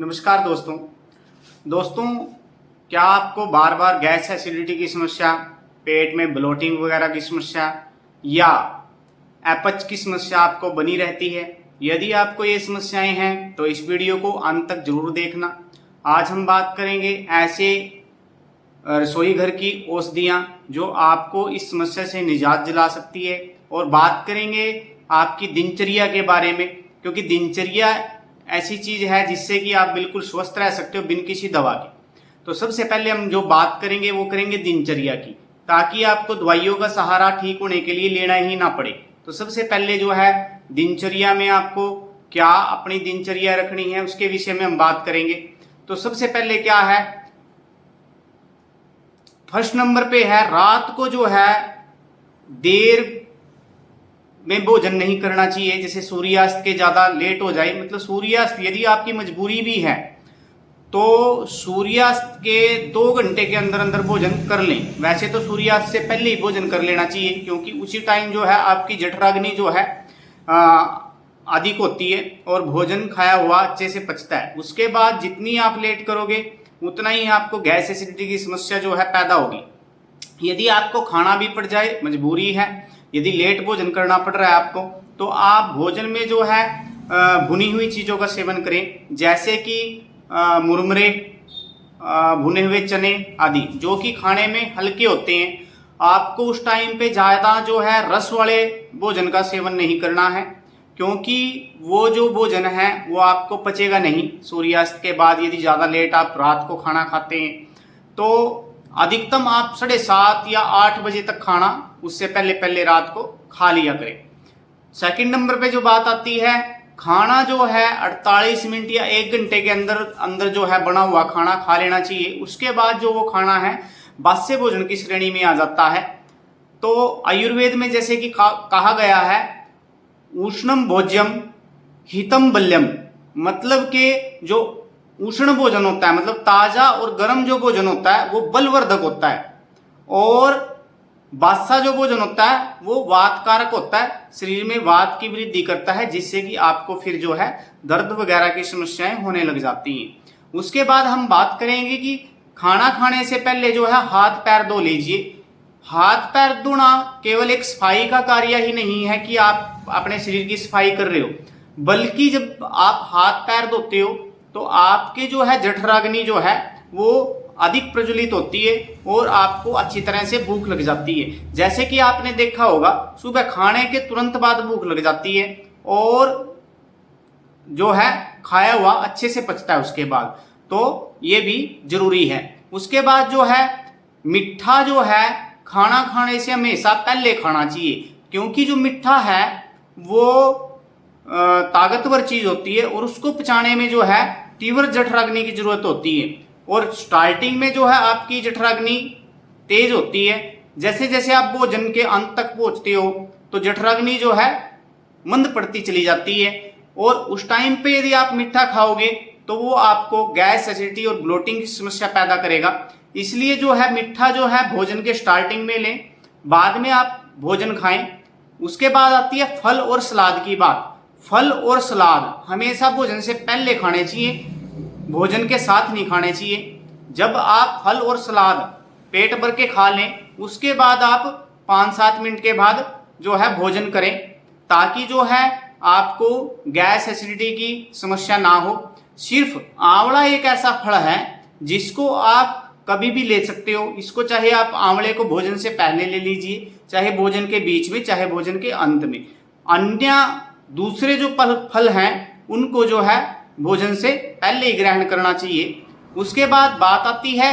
नमस्कार दोस्तों, क्या आपको बार बार गैस एसिडिटी की समस्या, पेट में ब्लोटिंग वगैरह की समस्या या अपच की समस्या आपको बनी रहती है? यदि आपको ये समस्याएं हैं तो इस वीडियो को अंत तक जरूर देखना। आज हम बात करेंगे ऐसे रसोई घर की औषधियाँ जो आपको इस समस्या से निजात दिला सकती है, और बात करेंगे आपकी दिनचर्या के बारे में, क्योंकि दिनचर्या ऐसी चीज है जिससे कि आप बिल्कुल स्वस्थ रह सकते हो बिन किसी दवा के। तो सबसे पहले हम जो बात करेंगे वो करेंगे दिनचर्या की, ताकि आपको दवाइयों का सहारा ठीक होने के लिए लेना ही ना पड़े। तो सबसे पहले जो है दिनचर्या में आपको क्या अपनी दिनचर्या रखनी है उसके विषय में हम बात करेंगे। तो सबसे पहले क्या है, फर्स्ट नंबर पे है रात को जो है देर में भोजन नहीं करना चाहिए। जैसे सूर्यास्त के ज्यादा लेट हो जाए, मतलब सूर्यास्त यदि आपकी मजबूरी भी है तो सूर्यास्त के 2 घंटे के अंदर अंदर भोजन कर लें। वैसे तो सूर्यास्त से पहले ही भोजन कर लेना चाहिए, क्योंकि उसी टाइम जो है आपकी जठराग्नि जो है अधिक होती है और भोजन खाया हुआ अच्छे से पचता है। उसके बाद जितनी आप लेट करोगे उतना ही आपको गैस एसिडिटी की समस्या जो है पैदा होगी। यदि आपको खाना भी पड़ जाए, मजबूरी है, यदि लेट भोजन करना पड़ रहा है आपको, तो आप भोजन में जो है भुनी हुई चीज़ों का सेवन करें, जैसे कि मुरमुरे, भुने हुए चने आदि, जो कि खाने में हल्के होते हैं। आपको उस टाइम पे ज़्यादा जो है रस वाले भोजन का सेवन नहीं करना है, क्योंकि वो जो भोजन है वो आपको पचेगा नहीं। सूर्यास्त के बाद यदि ज़्यादा लेट आप रात को खाना खाते हैं तो अधिकतम आप 7:30 या 8 बजे तक खाना उससे पहले रात को खा लिया करें। सेकंड नंबर पे जो बात आती है, खाना जो है 48 मिनट या 1 घंटे के अंदर जो है बना हुआ खाना खा लेना चाहिए। उसके बाद जो वो खाना है बास्य भोजन की श्रेणी में आ जाता है। तो आयुर्वेद में जैसे कि कहा गया है उष्णम भोज्यम हितम बल्यम, मतलब कि जो उष्ण भोजन होता है, मतलब ताजा और गर्म जो भोजन होता है वो बलवर्धक होता है, और बासा जो भोजन होता है वो वात कारक होता है, शरीर में वात की वृद्धि करता है, जिससे कि आपको फिर जो है दर्द वगैरह की समस्याएं होने लग जाती हैं। उसके बाद हम बात करेंगे कि खाना खाने से पहले जो है हाथ पैर धो लीजिए। हाथ पैर धोना केवल एक सफाई का कार्य ही नहीं है कि आप अपने शरीर की सफाई कर रहे हो, बल्कि जब आप हाथ पैर धोते हो तो आपके जो है जठराग्नि जो है वो अधिक प्रज्वलित होती है और आपको अच्छी तरह से भूख लग जाती है। जैसे कि आपने देखा होगा सुबह खाने के तुरंत बाद भूख लग जाती है और जो है खाया हुआ अच्छे से पचता है उसके बाद, तो ये भी जरूरी है। उसके बाद जो है मिठा जो है खाना खाने से हमेशा पहले खाना चाहिए, क्योंकि जो मिठा है वो ताकतवर चीज होती है और उसको पचाने में जो है तीव्र जठराग्नि की जरूरत होती है। और स्टार्टिंग में जो है आपकी जठराग्नि तेज होती है, जैसे जैसे आप भोजन के अंत तक पहुंचते हो तो जठराग्नि जो है मंद पड़ती चली जाती है, और उस टाइम पे यदि आप मीठा खाओगे तो वो आपको गैस एसिडिटी और ब्लोटिंग की समस्या पैदा करेगा। इसलिए जो है मीठा जो है भोजन के स्टार्टिंग में लें, बाद में आप भोजन खाएं। उसके बाद आती है फल और सलाद की बात। फल और सलाद हमेशा भोजन से पहले खाने चाहिए, भोजन के साथ नहीं खाने चाहिए। जब आप फल और सलाद पेट भर के खा लें उसके बाद आप 5-7 मिनट के बाद जो है भोजन करें, ताकि जो है आपको गैस एसिडिटी की समस्या ना हो। सिर्फ आंवला एक ऐसा फल है जिसको आप कभी भी ले सकते हो। इसको चाहे आप आंवले को भोजन से पहले ले लीजिए, चाहे भोजन के बीच में, चाहे भोजन के अंत में। अन्य दूसरे जो फल हैं उनको जो है भोजन से पहले ही ग्रहण करना चाहिए। उसके बाद बात आती है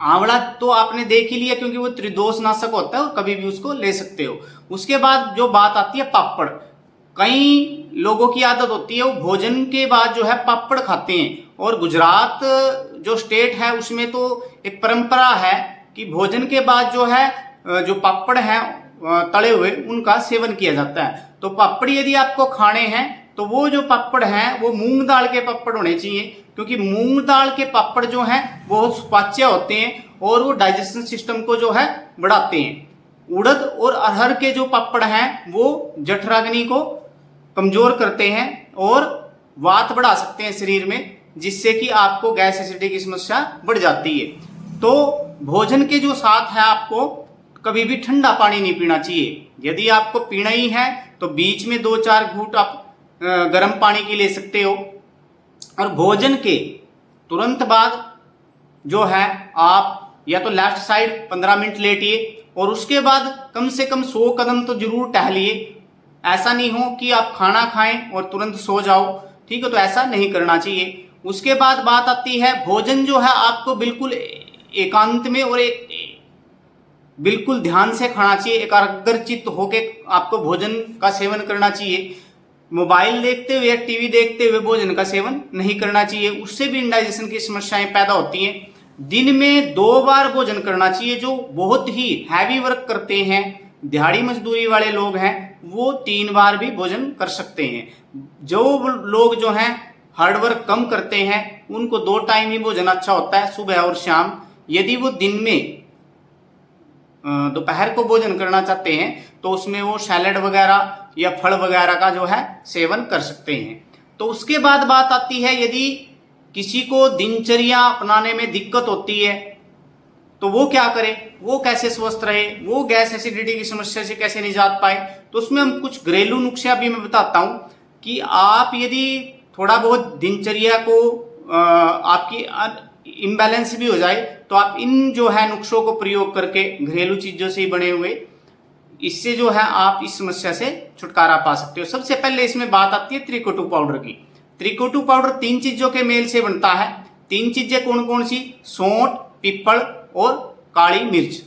आंवला, तो आपने देख ही लिया क्योंकि वो त्रिदोष नाशक होता है और कभी भी उसको ले सकते हो। उसके बाद जो बात आती है पापड़, कई लोगों की आदत होती है वो भोजन के बाद जो है पापड़ खाते हैं, और गुजरात जो स्टेट है उसमें तो एक परंपरा है कि भोजन के बाद जो है जो पापड़ हैं तले हुए उनका सेवन किया जाता है। तो पापड़ यदि आपको खाने हैं तो वो जो पापड़ हैं वो मूंग दाल के पापड़ होने चाहिए, क्योंकि मूंग दाल के पापड़ जो हैं वो सुपाच्य होते हैं और वो डाइजेशन सिस्टम को जो है बढ़ाते हैं। उड़द और अरहर के जो पापड़ हैं वो जठराग्नि को कमजोर करते हैं और वात बढ़ा सकते हैं शरीर में, जिससे कि आपको गैस एसिडिटी की समस्या बढ़ जाती है। तो भोजन के जो साथ है आपको कभी भी ठंडा पानी नहीं पीना चाहिए। यदि आपको पीना ही है तो बीच में 2-4 घूंट आप गर्म पानी की ले सकते हो। और भोजन के तुरंत बाद जो है आप या तो लेफ्ट साइड 15 मिनट लेटिए और उसके बाद कम से कम 100 कदम तो जरूर टहलिए। ऐसा नहीं हो कि आप खाना खाएं और तुरंत सो जाओ, ठीक है, तो ऐसा नहीं करना चाहिए। उसके बाद बात आती है भोजन जो है आपको बिल्कुल एकांत में और बिल्कुल ध्यान से खाना चाहिए, एकाग्रचित्त होके आपको भोजन का सेवन करना चाहिए। मोबाइल देखते हुए या टीवी देखते हुए भोजन का सेवन नहीं करना चाहिए, उससे भी इंडाइजेशन की समस्याएं पैदा होती हैं। दिन में 2 बार भोजन करना चाहिए। जो बहुत ही हैवी वर्क करते हैं, दिहाड़ी मजदूरी वाले लोग हैं, वो 3 बार भी भोजन कर सकते हैं। जो लोग जो हैं हार्ड वर्क कम करते हैं उनको 2 टाइम ही भोजन अच्छा होता है, सुबह और शाम। यदि वो दिन में दोपहर को भोजन करना चाहते हैं तो उसमें वो सैलेड वगैरह या फल वगैरह का जो है सेवन कर सकते हैं। तो उसके बाद बात आती है यदि किसी को दिनचर्या अपनाने में दिक्कत होती है तो वो क्या करे, वो कैसे स्वस्थ रहे, वो गैस एसिडिटी की समस्या से कैसे निजात पाए। तो उसमें हम कुछ घरेलू नुस्खे अभी मैं बताता हूं कि आप यदि थोड़ा बहुत दिनचर्या को आपकी इम्बैलेंस भी हो जाए तो आप इन जो है नुस्खों को प्रयोग करके, घरेलू चीजों से ही बने हुए, इससे जो है आप इस समस्या से छुटकारा पा सकते हो। सबसे पहले इसमें बात आती है त्रिकोटू पाउडर की। त्रिकोटू पाउडर 3 चीजों के मेल से बनता है। 3 चीजें कौन कौन सी? सौंठ, पीपल और काली मिर्च।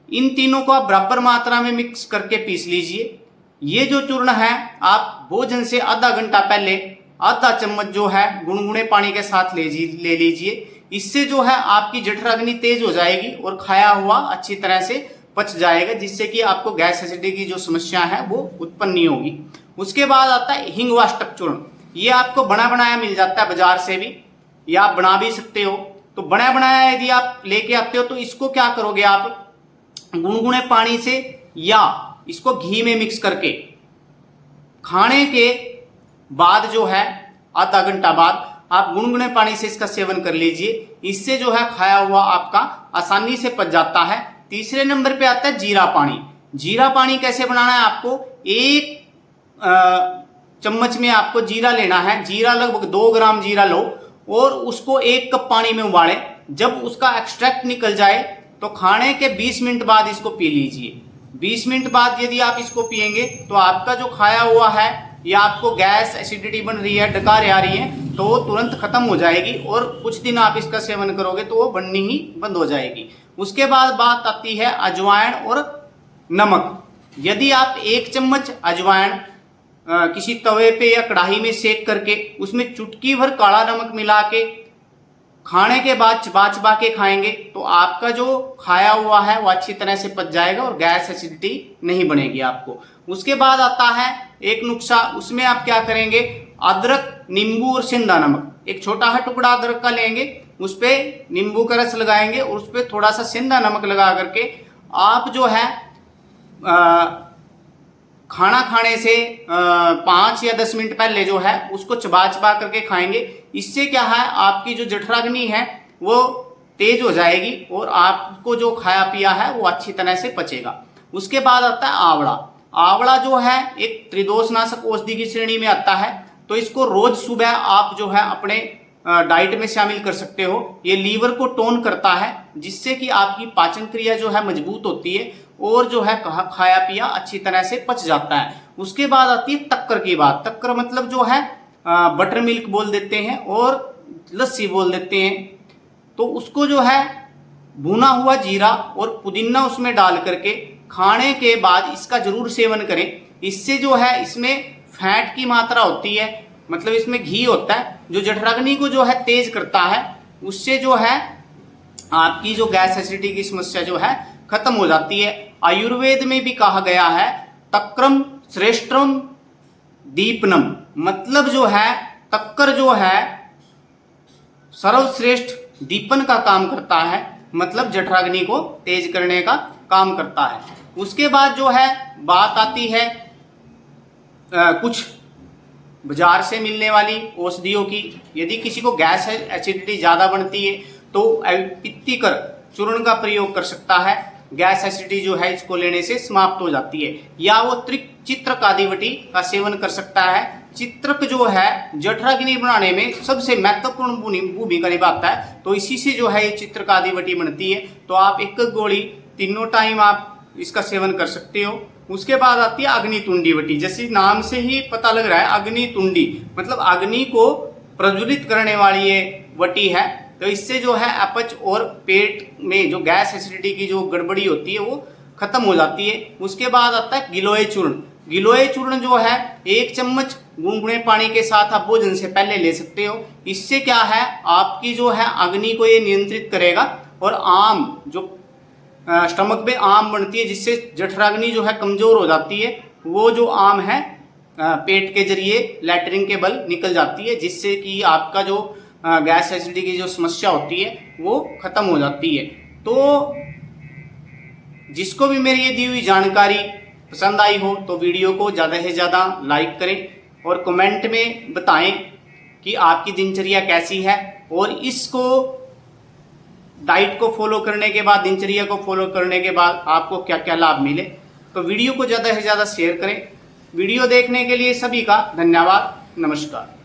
इन तीनों को आप बराबर मात्रा में मिक्स करके पीस लीजिए। ये जो चूर्ण है आप भोजन से आधा घंटा पहले आधा चम्मच जो है गुनगुने पानी के साथ ले लीजिए। इससे जो है आपकी जठराग्नि तेज हो जाएगी और खाया हुआ अच्छी तरह से पच जाएगा, जिससे कि आपको गैस एसिडिटी की जो समस्या है वो उत्पन्न नहीं होगी। उसके बाद आता है हिंगवाष्टक चूर्ण। ये आपको बना बनाया मिल जाता है बाजार से भी, या आप बना भी सकते हो। तो बना बनाया यदि आप लेके आते हो तो इसको क्या करोगे, आप गुनगुने पानी से या इसको घी में मिक्स करके खाने के बाद जो है आधा घंटा बाद आप गुनगुने पानी से इसका सेवन कर लीजिए। इससे जो है खाया हुआ आपका आसानी से पच जाता है। तीसरे नंबर पे आता है जीरा पानी। जीरा पानी कैसे बनाना है, आपको 1 चम्मच में आपको जीरा लेना है। जीरा लगभग 2 ग्राम जीरा लो और उसको 1 कप पानी में उबालें। जब उसका एक्सट्रैक्ट निकल जाए तो खाने के 20 मिनट बाद इसको पी लीजिए। 20 मिनट बाद यदि आप इसको पिएंगे तो आपका जो खाया हुआ है या आपको गैस एसिडिटी बन रही है, डकार आ रही है, तो वो तुरंत खत्म हो जाएगी और कुछ दिन आप इसका सेवन करोगे तो वो बननी ही बंद हो जाएगी। उसके बाद बात आती है अजवाइन और नमक। यदि आप 1 चम्मच अजवाइन किसी तवे पे या कढ़ाई में सेक करके उसमें चुटकी भर काला नमक मिला के खाने के बाद चबा चबा के खाएंगे तो आपका जो खाया हुआ है वो अच्छी तरह से पच जाएगा और गैस एसिडिटी नहीं बनेगी आपको। उसके बाद आता है एक नुस्खा, उसमें आप क्या करेंगे, अदरक, नींबू और सेंधा नमक, एक छोटा सा टुकड़ा अदरक का लेंगे, उस पर नींबू का रस लगाएंगे और उस पर थोड़ा सा सेंधा नमक लगा करके आप जो है खाना खाने से 5 या 10 मिनट पहले जो है उसको चबा चबा करके खाएंगे। इससे क्या है, आपकी जो जठराग्नि है वो तेज हो जाएगी और आपको जो खाया पिया है वो अच्छी तरह से पचेगा। उसके बाद आता है आंवला। आंवला जो है एक त्रिदोषनाशक औषधि की श्रेणी में आता है, तो इसको रोज सुबह आप जो है अपने डाइट में शामिल कर सकते हो। ये लीवर को टोन करता है, जिससे कि आपकी पाचन क्रिया जो है मजबूत होती है और जो है खाया पिया अच्छी तरह से पच जाता है। उसके बाद आती है तक्कर की बात। तक्कर मतलब जो है बटर मिल्क बोल देते हैं और लस्सी बोल देते हैं। तो उसको जो है भुना हुआ जीरा और पुदीना उसमें डाल करके खाने के बाद इसका जरूर सेवन करें। इससे जो है इसमें फैट की मात्रा होती है, मतलब इसमें घी होता है जो जठराग्नि को जो है तेज करता है। उससे जो है आपकी जो गैस एसिडिटी की समस्या जो है खत्म हो जाती है। आयुर्वेद में भी कहा गया है तक्रम श्रेष्ठम दीपनम, मतलब जो है तक्कर जो है सर्वश्रेष्ठ दीपन का काम करता है, मतलब जठराग्नि को तेज करने का काम करता है। उसके बाद जो है बात आती है कुछ बाजार से मिलने वाली औषधियों की। यदि किसी को गैस एसिडिटी ज़्यादा बनती है तो पित्तीकर चूर्ण का प्रयोग कर सकता है, गैस एसिडिटी जो है इसको लेने से समाप्त हो जाती है। या वो चित्रक आदिवटी का सेवन कर सकता है। चित्रक जो है जठराग्नि बनाने में सबसे महत्वपूर्ण भूमिका निभाता है, तो इसी से जो है ये चित्रक आदिवटी बनती है। तो आप एक गोली तीनों टाइम आप इसका सेवन कर सकते हो। उसके बाद आती है अग्नितुंडी वटी। जैसे नाम से ही पता लग रहा है अग्नितुंडी मतलब अग्नि को प्रज्वलित करने वाली ये वटी है। तो इससे जो है अपच और पेट में जो गैस एसिडिटी की जो गड़बड़ी होती है वो खत्म हो जाती है। उसके बाद आता है गिलोय चूर्ण। गिलोय चूर्ण जो है 1 चम्मच गुनगुने पानी के साथ आप भोजन से पहले ले सकते हो। इससे क्या है आपकी जो है अग्नि को ये नियंत्रित करेगा और आम जो स्टमक में आम बनती है जिससे जठराग्नि जो है कमजोर हो जाती है, वो जो आम है पेट के जरिए लैट्रिन के बल निकल जाती है, जिससे कि आपका जो गैस एसिडिटी की जो समस्या होती है वो खत्म हो जाती है। तो जिसको भी मेरी ये दी हुई जानकारी पसंद आई हो तो वीडियो को ज़्यादा से ज़्यादा लाइक करें और कमेंट में बताएं कि आपकी दिनचर्या कैसी है और इसको डाइट को फॉलो करने के बाद, दिनचर्या को फॉलो करने के बाद आपको क्या क्या लाभ मिले। तो वीडियो को ज़्यादा से ज़्यादा शेयर करें। वीडियो देखने के लिए सभी का धन्यवाद। नमस्कार।